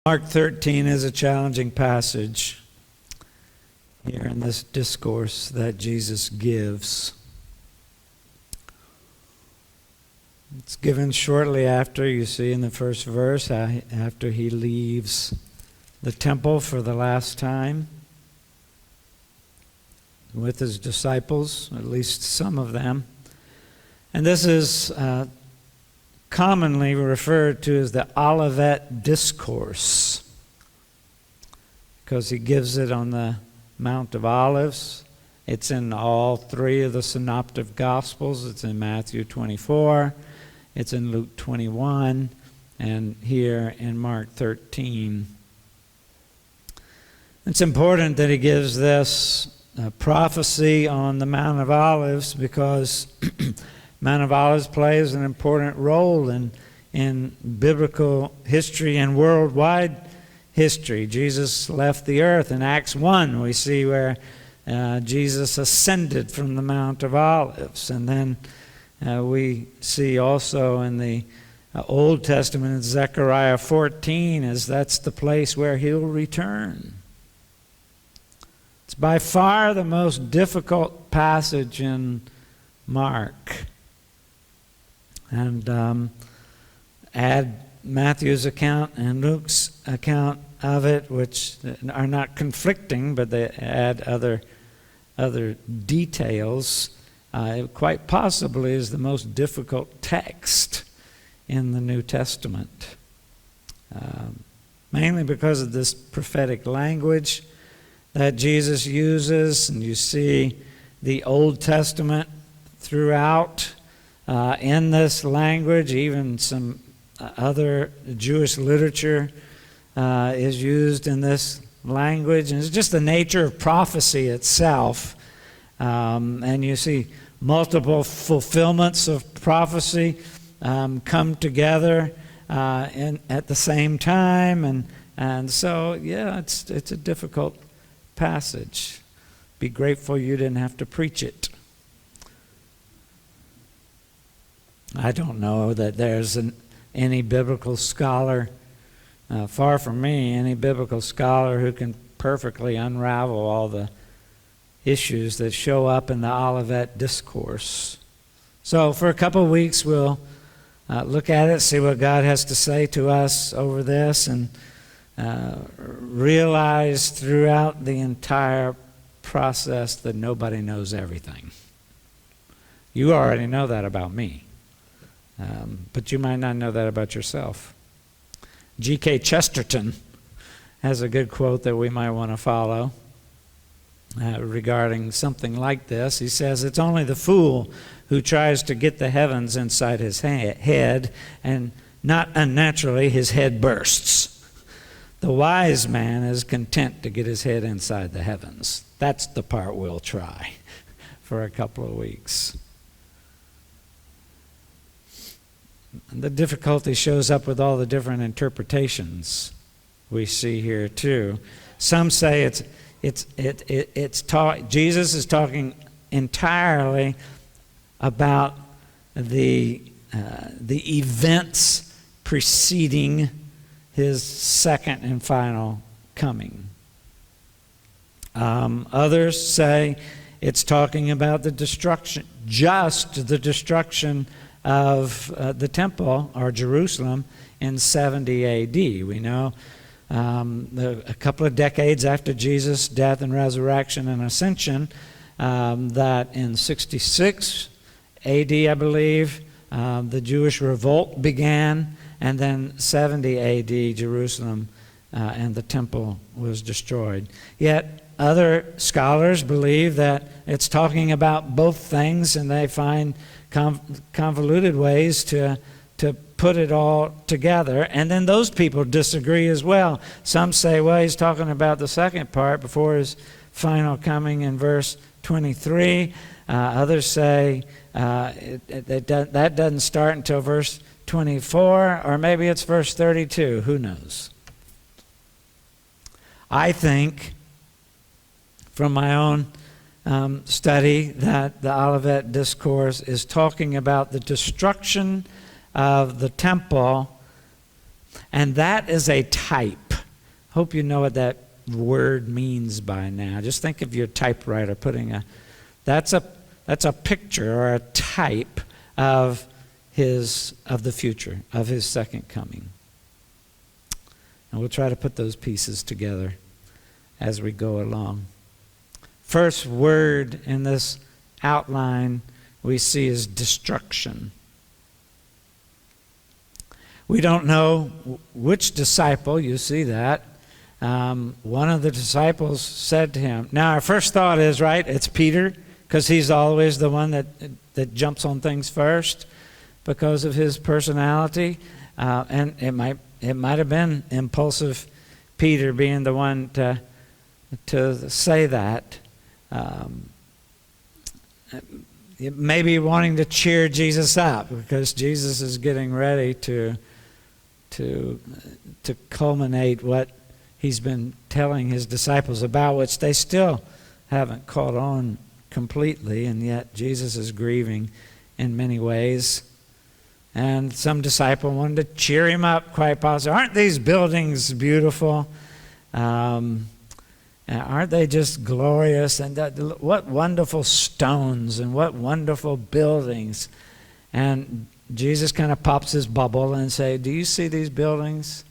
Mark 13 is a challenging passage here in this discourse that Jesus gives. It's given shortly after, you see in the first verse, after he leaves the temple for the last time with his disciples, at least some of them. And this is commonly referred to as the Olivet Discourse, because he gives it on the Mount of Olives. It's in all three of the synoptic Gospels. It's in Matthew 24, it's in Luke 21, and here in Mark 13. It's important that he gives this prophecy on the Mount of Olives because Mount of Olives plays an important role in biblical history and worldwide history. Jesus left the earth. In Acts 1, we see where Jesus ascended from the Mount of Olives. And then we see also in the Old Testament, in Zechariah 14, as that's the place where he'll return. It's by far the most difficult passage in Mark. And add Matthew's account and Luke's account of it, which are not conflicting, but they add other details. It quite possibly is the most difficult text in the New Testament, mainly because of this prophetic language that Jesus uses, and you see the Old Testament throughout in this language. Even some other Jewish literature is used in this language, and it's just the nature of prophecy itself. And you see multiple fulfillments of prophecy come together at the same time, and so yeah, it's a difficult passage. Be grateful you didn't have to preach it. I don't know that there's any biblical scholar, far from me, any biblical scholar who can perfectly unravel all the issues that show up in the Olivet Discourse. So for a couple of weeks we'll look at it, see what God has to say to us over this, and realize throughout the entire process that nobody knows everything. You already know that about me. But you might not know that about yourself. G.K. Chesterton has a good quote that we might want to follow regarding something like this. He says, "It's only the fool who tries to get the heavens inside his head, and not unnaturally his head bursts. The wise man is content to get his head inside the heavens." That's the part we'll try for a couple of weeks. And the difficulty shows up with all the different interpretations we see here too. Some say Jesus is talking entirely about the events preceding his second and final coming. Others say it's talking about the destruction, just the destruction of the temple, or Jerusalem, in 70 A.D. We know a couple of decades after Jesus' death and resurrection and ascension, that in 66 A.D., I believe, the Jewish revolt began, and then 70 A.D., Jerusalem and the temple was destroyed. Yet other scholars believe that it's talking about both things, and they find convoluted ways to put it all together. And then those people disagree as well. Some say, well, he's talking about the second part before his final coming in verse 23. Others say that doesn't start until verse 24, or maybe it's verse 32. Who knows? I think, from my own study, that the Olivet Discourse is talking about the destruction of the temple, and that is a type Hope you know what that word means by now. Just think of your typewriter that's a picture or a type of the future, of his second coming. And we'll try to put those pieces together as we go along. First word in this outline we see is destruction. We don't know which disciple, you see that. One of the disciples said to him, now our first thought is, right, it's Peter, because he's always the one that jumps on things first because of his personality. And it might have been impulsive Peter being the one to say that. Maybe wanting to cheer Jesus up because Jesus is getting ready to culminate what he's been telling his disciples about, which they still haven't caught on completely, and yet Jesus is grieving in many ways. And some disciple wanted to cheer him up, quite possibly. Aren't these buildings beautiful? Aren't they just glorious? And what wonderful stones and what wonderful buildings. And Jesus kind of pops his bubble and say, do you see these buildings?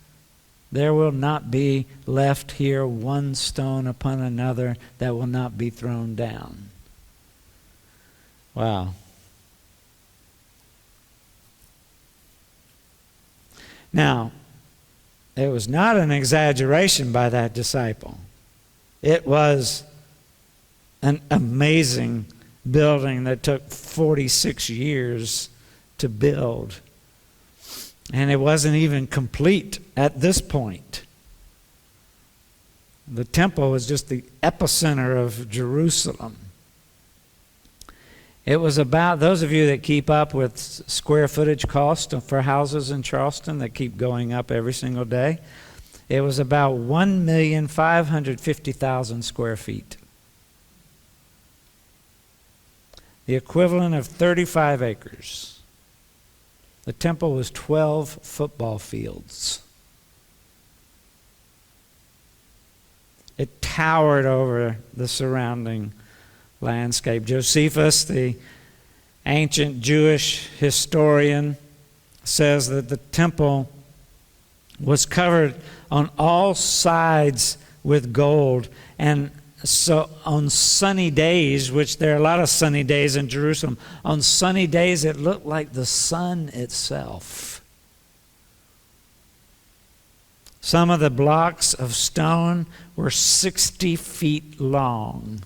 There will not be left here one stone upon another that will not be thrown down. Wow. Now, it was not an exaggeration by that disciple. It was an amazing building that took 46 years to build. And it wasn't even complete at this point. The temple was just the epicenter of Jerusalem. It was about, those of you that keep up with square footage cost for houses in Charleston that keep going up every single day, it was about 1,550,000 square feet. The equivalent of 35 acres. The temple was 12 football fields. It towered over the surrounding landscape. Josephus, the ancient Jewish historian, says that the temple was covered on all sides with gold. And so on sunny days, which there are a lot of sunny days in Jerusalem, on sunny days it looked like the sun itself. Some of the blocks of stone were 60 feet long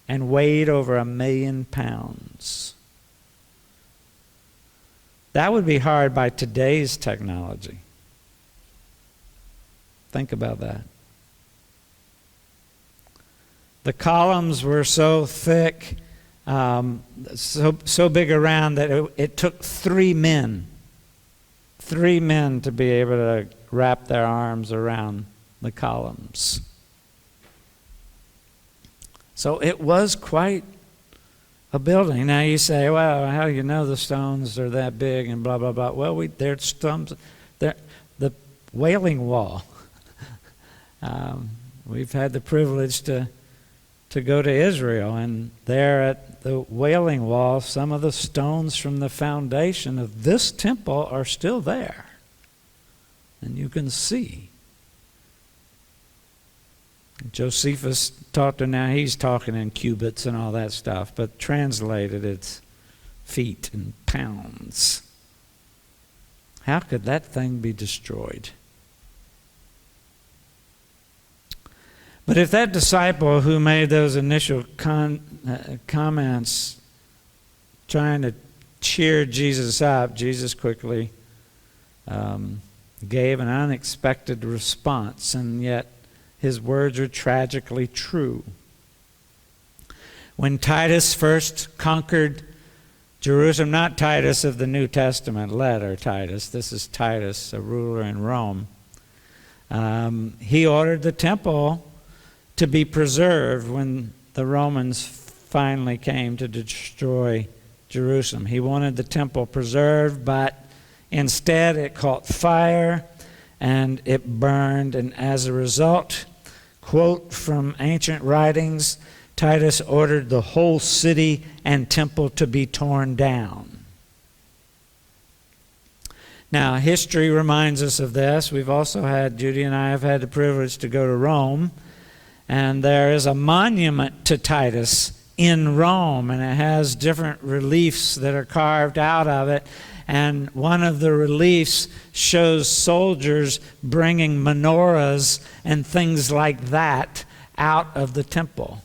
and weighed over 1,000,000 pounds. That would be hard by today's technology. Think about that. The columns were so thick, so big around that it took 3 men to be able to wrap their arms around the columns. So it was quite a building. Now you say, well, how do you know the stones are that big and blah, blah, blah. Well, there's stones. The Wailing Wall. We've had the privilege to go to Israel, and there at the Wailing Wall, some of the stones from the foundation of this temple are still there. And you can see. Josephus now he's talking in cubits and all that stuff, but translated it's feet and pounds. How could that thing be destroyed? But if that disciple who made those initial comments trying to cheer Jesus up, Jesus quickly gave an unexpected response, and yet his words are tragically true. When Titus first conquered Jerusalem, not Titus of the New Testament letter, Titus, this is Titus, a ruler in Rome, he ordered the temple to be preserved when the Romans finally came to destroy Jerusalem. He wanted the temple preserved, but instead it caught fire, and it burned. And as a result, quote from ancient writings, Titus ordered the whole city and temple to be torn down. Now, history reminds us of this. We've also had, Judy and I have had the privilege to go to Rome, and there is a monument to Titus in Rome, and it has different reliefs that are carved out of it. And one of the reliefs shows soldiers bringing menorahs and things like that out of the temple.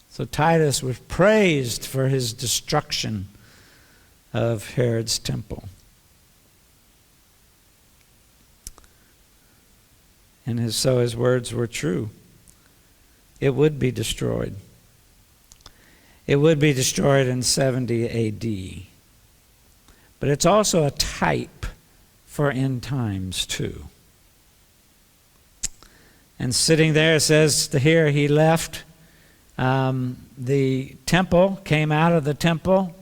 So Titus was praised for his destruction of Herod's temple. And so his words were true. It would be destroyed. It would be destroyed in 70 A.D. But it's also a type for end times too. And sitting there, it says here, he left the temple, came out of the temple.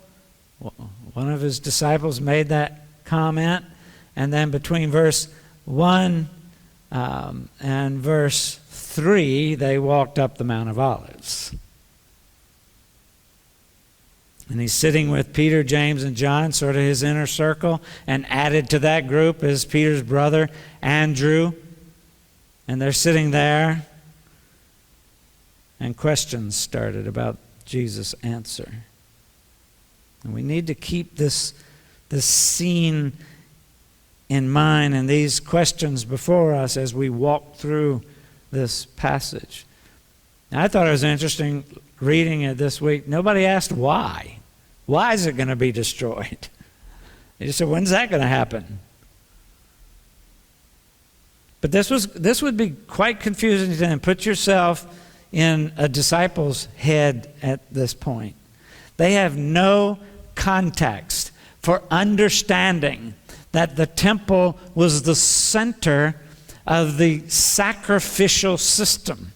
One of his disciples made that comment. And then between verse 1 and verse 3, they walked up the Mount of Olives. And he's sitting with Peter, James, and John, sort of his inner circle. And added to that group is Peter's brother, Andrew. And they're sitting there. And questions started about Jesus' answer. And we need to keep this scene in mind and these questions before us as we walk through this passage. Now, I thought it was interesting reading it this week. Nobody asked why. Why is it going to be destroyed? They just said, when's that going to happen? But this would be quite confusing to them. Put yourself in a disciple's head at this point. They have no context for understanding that the temple was the center of the sacrificial system.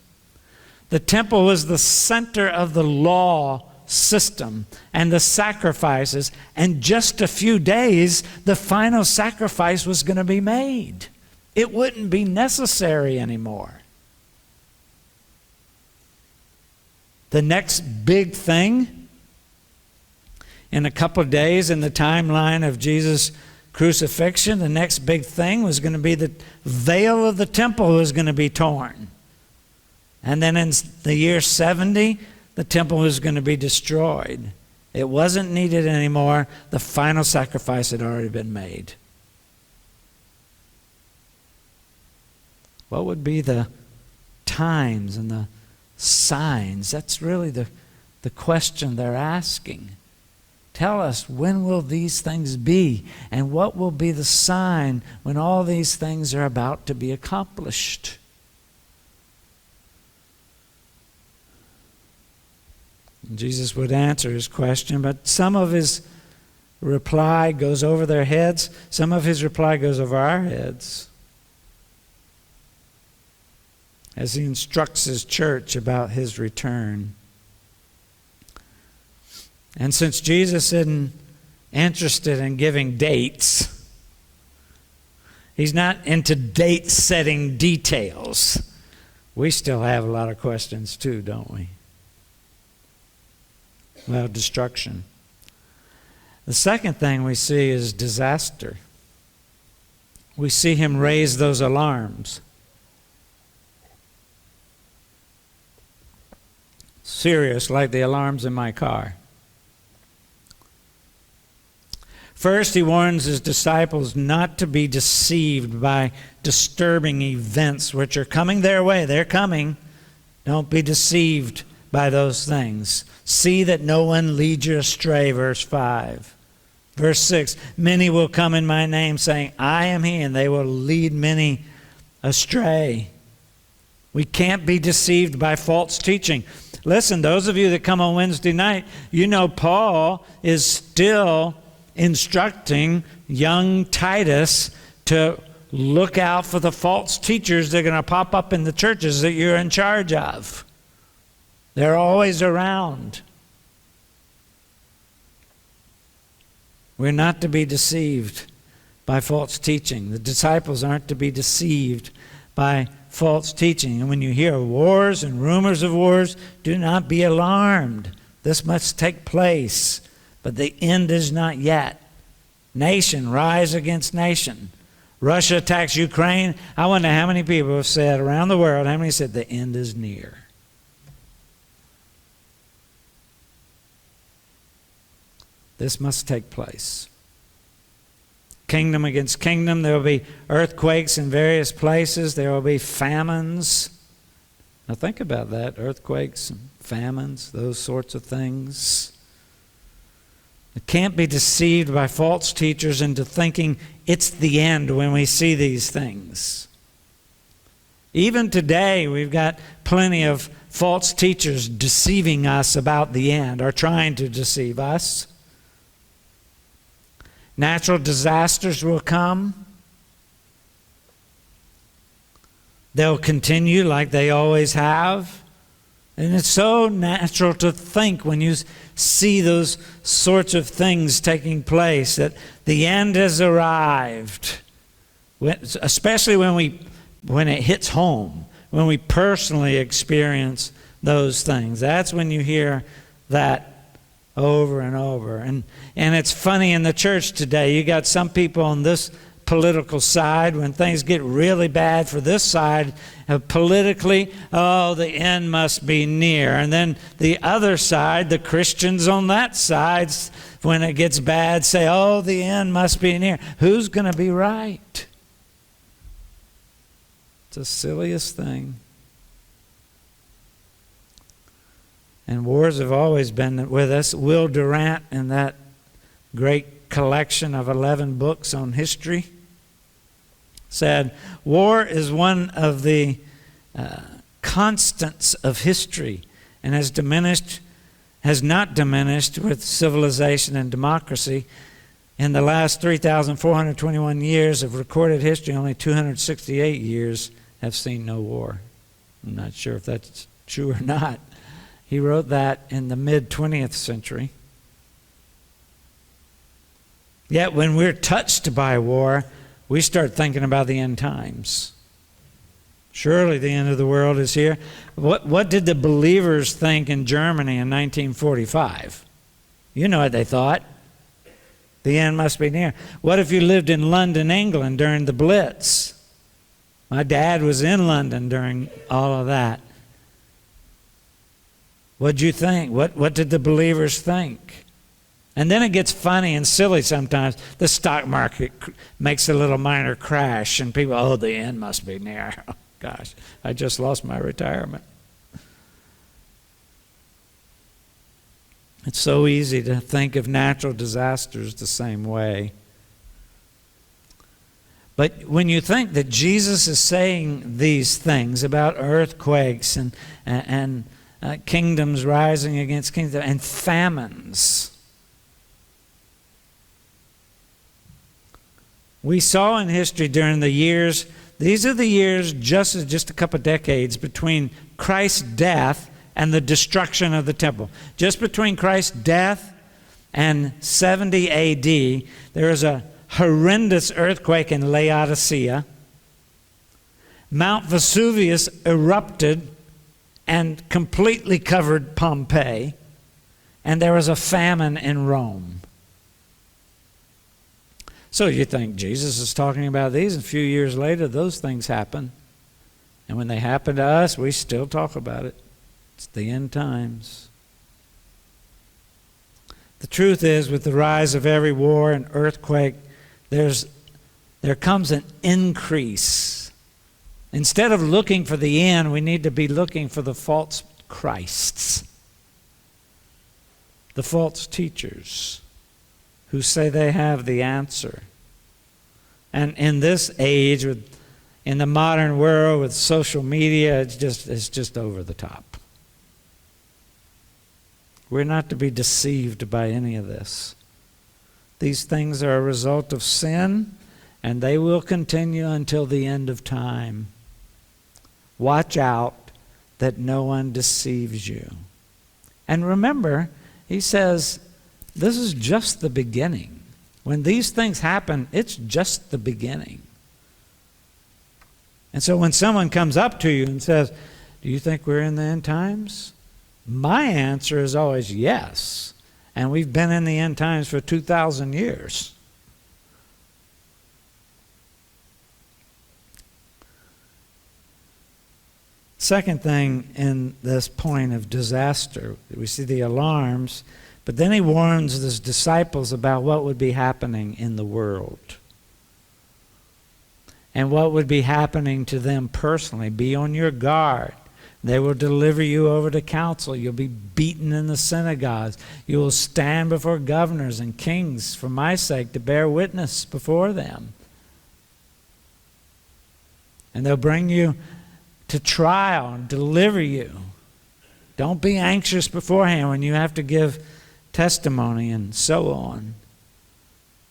The temple was the center of the law system and the sacrifices, and just a few days, the final sacrifice was going to be made. It wouldn't be necessary anymore. The next big thing in a couple of days in the timeline of Jesus' crucifixion, the next big thing was going to be the veil of the temple was going to be torn. And then in the year 70, the temple was going to be destroyed. It wasn't needed anymore. The final sacrifice had already been made. What would be the times and the signs? That's really the question they're asking. Tell us, when will these things be? And what will be the sign when all these things are about to be accomplished? And Jesus would answer his question, but some of his reply goes over their heads. Some of his reply goes over our heads as he instructs his church about his return. And since Jesus isn't interested in giving dates, he's not into date-setting details. We still have a lot of questions too, don't we? Well, destruction. The second thing we see is disaster. We see him raise those alarms. Serious, like the alarms in my car. First, he warns his disciples not to be deceived by disturbing events which are coming their way. They're coming. Don't be deceived by those things. See that no one leads you astray, verse 5. Verse 6, many will come in my name saying, I am he, and they will lead many astray. We can't be deceived by false teaching. Listen, those of you that come on Wednesday night, you know Paul is still instructing young Titus to look out for the false teachers that are going to pop up in the churches that you're in charge of. They're always around. We're not to be deceived by false teaching. The disciples aren't to be deceived by false teaching. And when you hear wars and rumors of wars, do not be alarmed. This must take place, but the end is not yet. Nation rise against nation. Russia attacks Ukraine. I wonder how many people have said around the world, how many said the end is near? This must take place. Kingdom against kingdom. There will be earthquakes in various places. There will be famines. Now think about that. Earthquakes and famines, those sorts of things. We can't be deceived by false teachers into thinking it's the end when we see these things. Even today, we've got plenty of false teachers deceiving us about the end, or trying to deceive us. Natural disasters will come. They'll continue like they always have. And it's so natural to think when you see those sorts of things taking place that the end has arrived. Especially when it hits home, when we personally experience those things. That's when you hear that over and over. And it's funny in the church today. You got some people on this political side, when things get really bad for this side politically, oh, the end must be near. And then the other side, the Christians on that side, when it gets bad, say, oh, the end must be near. Who's going to be right? It's the silliest thing. And wars have always been with us. Will Durant, in that great collection of 11 books on history, said, war is one of the constants of history and has not diminished with civilization and democracy. In the last 3,421 years of recorded history, only 268 years have seen no war. I'm not sure if that's true or not. He wrote that in the mid-20th century. Yet when we're touched by war, we start thinking about the end times. Surely the end of the world is here. What did the believers think in Germany in 1945? You know what they thought. The end must be near. What if you lived in London, England during the Blitz? My dad was in London during all of that. What'd you think? What did the believers think? And then it gets funny and silly sometimes. The stock market makes a little minor crash and people, oh, the end must be near. Oh, gosh, I just lost my retirement. It's so easy to think of natural disasters the same way. But when you think that Jesus is saying these things about earthquakes and kingdoms rising against kingdoms and famines, we saw in history during the years, these are the years just a couple of decades between Christ's death and the destruction of the temple. Just between Christ's death and 70 AD, there was a horrendous earthquake in Laodicea. Mount Vesuvius erupted and completely covered Pompeii. And there was a famine in Rome. So you think Jesus is talking about these, and a few years later those things happen. And when they happen to us, we still talk about it. It's the end times. The truth is, with the rise of every war and earthquake, there comes an increase. Instead of looking for the end, we need to be looking for the false Christs, the false teachers who say they have the answer. And in this age, in the modern world with social media, it's just over the top. We're not to be deceived by any of this. These things are a result of sin, and they will continue until the end of time. Watch out that no one deceives you. And remember, he says, this is just the beginning. When these things happen, it's just the beginning. And so when someone comes up to you and says, do you think we're in the end times? My answer is always yes. And we've been in the end times for 2,000 years. Second thing in this point of disaster, we see the alarms, but then he warns his disciples about what would be happening in the world and what would be happening to them personally. Be on your guard. They will deliver you over to council. You'll be beaten in the synagogues. You will stand before governors and kings for my sake to bear witness before them. And they'll bring you to trial and deliver you. Don't be anxious beforehand when you have to give testimony and so on.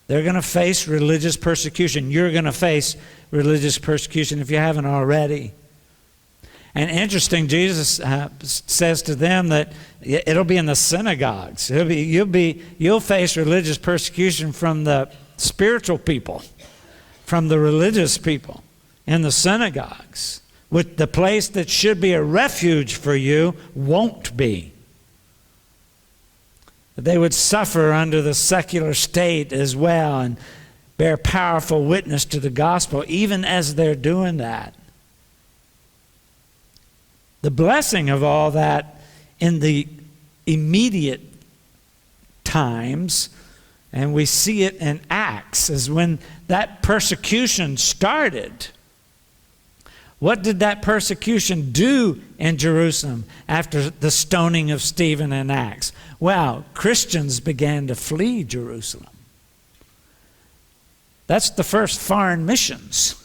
They're going to face religious persecution. You're going to face religious persecution if you haven't already. And interesting, Jesus says to them that it'll be in the synagogues. You'll face religious persecution from the spiritual people, from the religious people in the synagogues. With the place that should be a refuge for you won't be. They would suffer under the secular state as well and bear powerful witness to the gospel even as they're doing that. The blessing of all that in the immediate times, and we see it in Acts, is when that persecution started. What did that persecution do in Jerusalem after the stoning of Stephen in Acts? Well, Christians began to flee Jerusalem. That's the first foreign missions,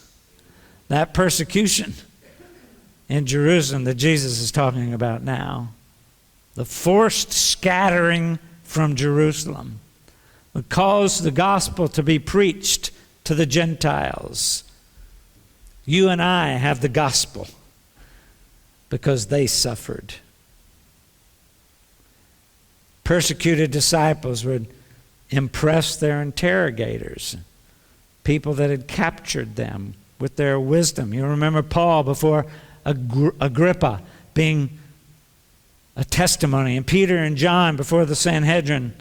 that persecution in Jerusalem that Jesus is talking about now. The forced scattering from Jerusalem would cause the gospel to be preached to the Gentiles. You and I have the gospel because they suffered. Persecuted disciples would impress their interrogators, people that had captured them with their wisdom. You remember Paul before Agrippa being a testimony, and Peter and John before the Sanhedrin,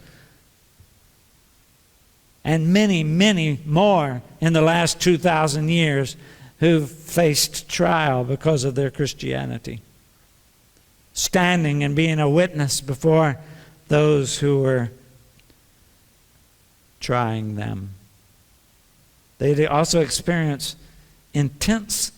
and many, many more in the last 2,000 years who've faced trial because of their Christianity, standing and being a witness before those who were trying them. They also experienced intense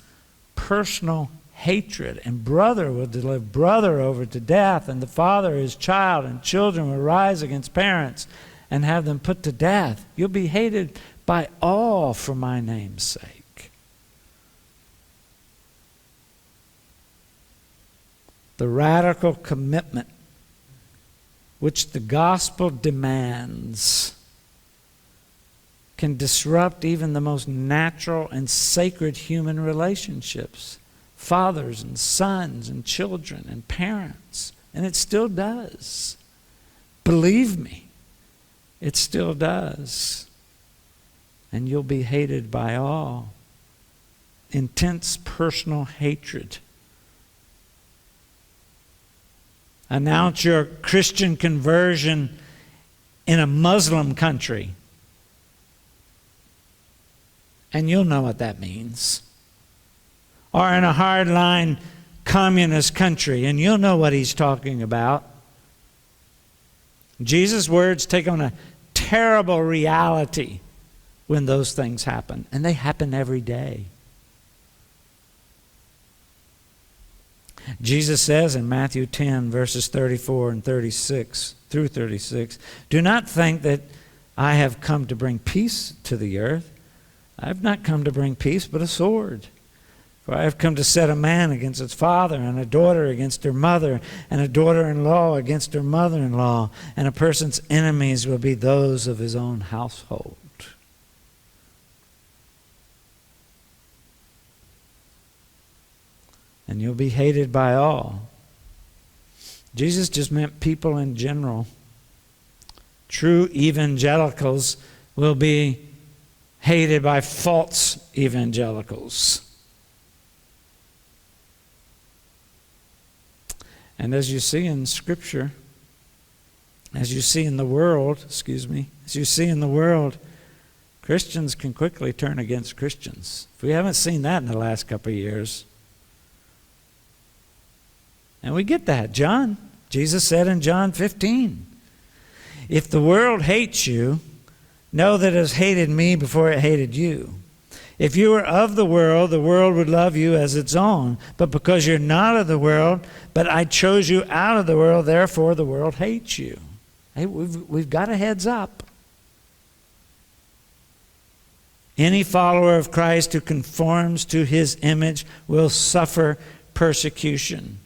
personal hatred, and brother will deliver brother over to death, and the father his child, and children will rise against parents and have them put to death. You'll be hated by all for my name's sake. The radical commitment which the gospel demands can disrupt even the most natural and sacred human relationships. Fathers and sons and children and parents. And it still does. Believe me, it still does. And you'll be hated by all. Intense personal hatred. Announce your Christian conversion in a Muslim country, and you'll know what that means. Or in a hardline communist country, and you'll know what he's talking about. Jesus' words take on a terrible reality when those things happen, and they happen every day. Jesus says in Matthew 10, verses 34 and 36 through 36, "Do not think that I have come to bring peace to the earth. I have not come to bring peace, but a sword. For I have come to set a man against his father, and a daughter against her mother, and a daughter-in-law against her mother-in-law, and a person's enemies will be those of his own household." And you'll be hated by all. Jesus just meant people in general. True evangelicals will be hated by false evangelicals. And as you see in Scripture, as you see in the world, Christians can quickly turn against Christians. If we haven't seen that in the last couple of years. And we get that. Jesus said in John 15, if the world hates you, know that it has hated me before it hated you. If you were of the world would love you as its own. But because you're not of the world, but I chose you out of the world, therefore the world hates you. Hey, we've got a heads up. Any follower of Christ who conforms to his image will suffer persecution.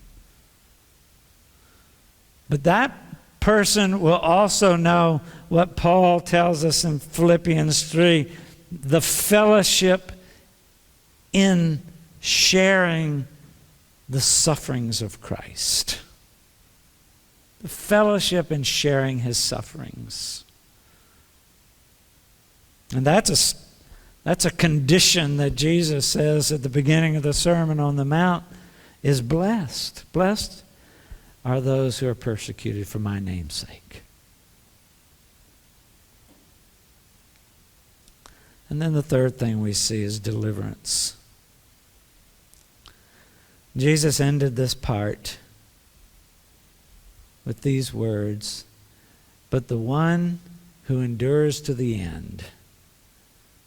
But that person will also know what Paul tells us in Philippians 3, the fellowship in sharing the sufferings of Christ. The fellowship in sharing his sufferings. And that's a condition that Jesus says at the beginning of the Sermon on the Mount is blessed. Blessed are those who are persecuted for my name's sake. And then the third thing we see is deliverance. Jesus ended this part with these words, but the one who endures to the end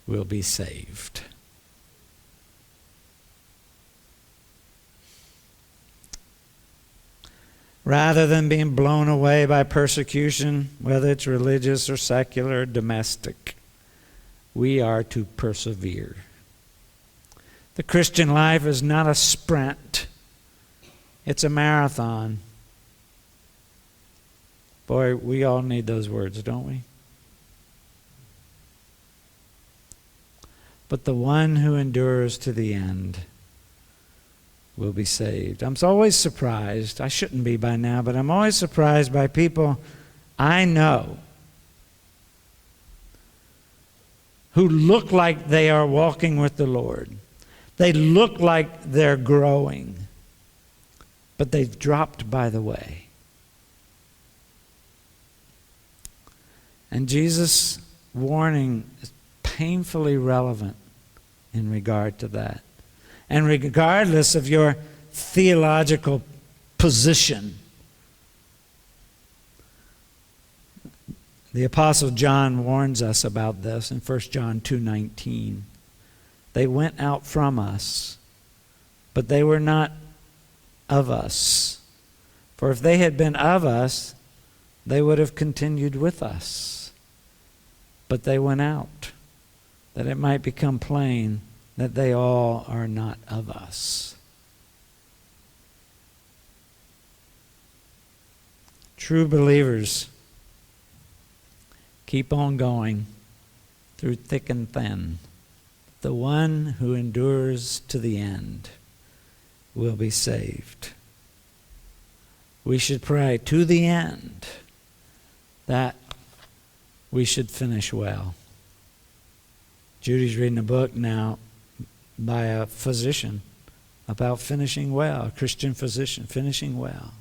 will be saved. Rather than being blown away by persecution, whether it's religious or secular or domestic, we are to persevere. The Christian life is not a sprint. It's a marathon. Boy, we all need those words, don't we? But the one who endures to the end will be saved. I'm always surprised. I shouldn't be by now, but I'm always surprised by people I know who look like they are walking with the Lord. They look like they're growing, but they've dropped by the way. And Jesus' warning is painfully relevant in regard to that. And regardless of your theological position, the Apostle John warns us about this in 1 John 2:19. They went out from us, but they were not of us. For if they had been of us, they would have continued with us. But they went out, that it might become plain that they all are not of us. True believers keep on going through thick and thin. The one who endures to the end will be saved. We should pray to the end that we should finish well. Judy's reading a book now by a physician about finishing well, a Christian physician, finishing well.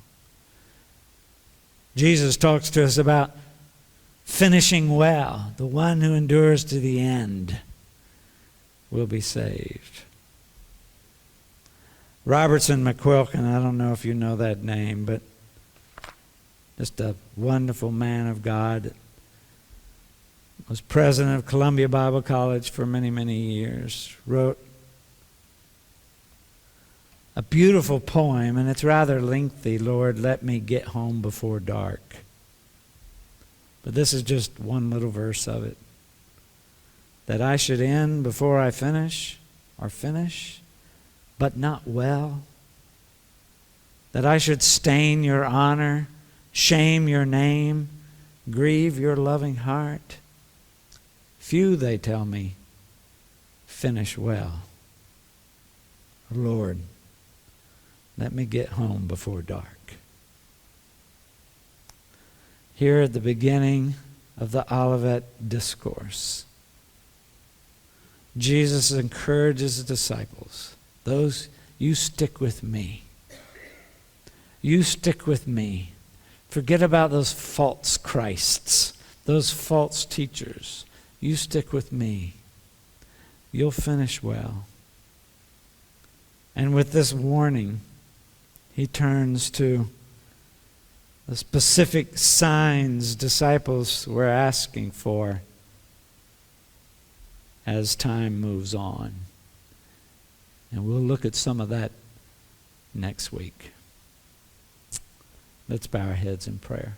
Jesus talks to us about finishing well. The one who endures to the end will be saved. Robertson McQuilkin, I don't know if you know that name, but just a wonderful man of God. Was president of Columbia Bible College for many, many years. Wrote a beautiful poem, and it's rather lengthy, Lord, let me get home before dark. But this is just one little verse of it. That I should end before I finish, or finish, but not well. That I should stain your honor, shame your name, grieve your loving heart. Few, they tell me, finish well. Lord, let me get home before dark. Here at the beginning of the Olivet Discourse. Jesus encourages the disciples, you stick with me. You stick with me. Forget about those false Christs, those false teachers. You stick with me. You'll finish well. And with this warning, he turns to the specific signs disciples were asking for as time moves on. And we'll look at some of that next week. Let's bow our heads in prayer.